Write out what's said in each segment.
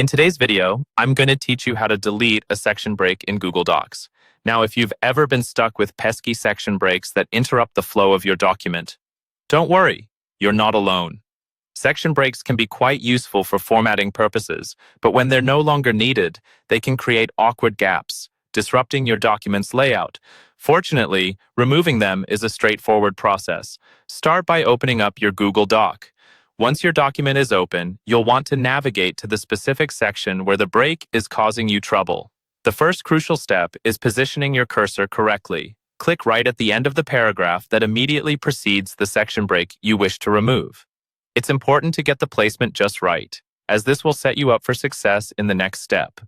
In today's video, I'm going to teach you how to delete a section break in Google Docs. Now, if you've ever been stuck with pesky section breaks that interrupt the flow of your document, don't worry, you're not alone. Section breaks can be quite useful for formatting purposes, but when they're no longer needed, they can create awkward gaps, disrupting your document's layout. Fortunately, removing them is a straightforward process. Start by opening up your Google Doc. Once your document is open, you'll want to navigate to the specific section where the break is causing you trouble. The first crucial step is positioning your cursor correctly. Click right at the end of the paragraph that immediately precedes the section break you wish to remove. It's important to get the placement just right, as this will set you up for success in the next step.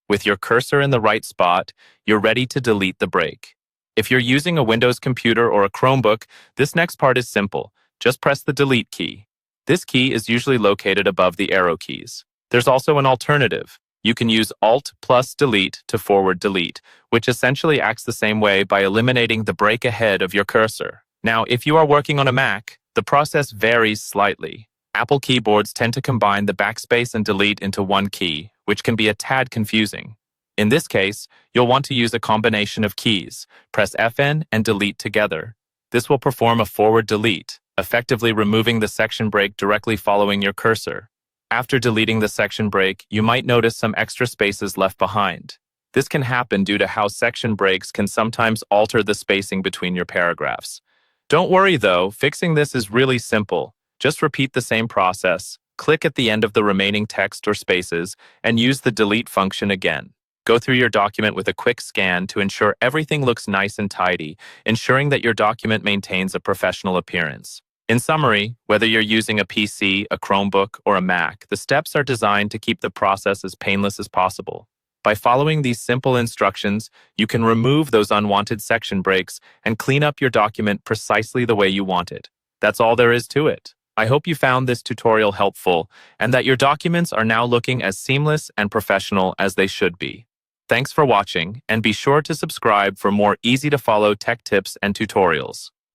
With your cursor in the right spot, you're ready to delete the break. If you're using a Windows computer or a Chromebook, this next part is simple. Just press the delete key. This key is usually located above the arrow keys. There's also an alternative. You can use Alt plus Delete to forward delete, which essentially acts the same way by eliminating the break ahead of your cursor. Now, if you are working on a Mac, the process varies slightly. Apple keyboards tend to combine the backspace and delete into one key, which can be a tad confusing. In this case, you'll want to use a combination of keys. Press Fn and delete together. This will perform a forward delete, effectively removing the section break directly following your cursor. After deleting the section break, you might notice some extra spaces left behind. This can happen due to how section breaks can sometimes alter the spacing between your paragraphs. Don't worry though, fixing this is really simple. Just repeat the same process, click at the end of the remaining text or spaces, and use the delete function again. Go through your document with a quick scan to ensure everything looks nice and tidy, ensuring that your document maintains a professional appearance. In summary, whether you're using a PC, a Chromebook, or a Mac, the steps are designed to keep the process as painless as possible. By following these simple instructions, you can remove those unwanted section breaks and clean up your document precisely the way you want it. That's all there is to it. I hope you found this tutorial helpful and that your documents are now looking as seamless and professional as they should be. Thanks for watching, and be sure to subscribe for more easy-to-follow tech tips and tutorials.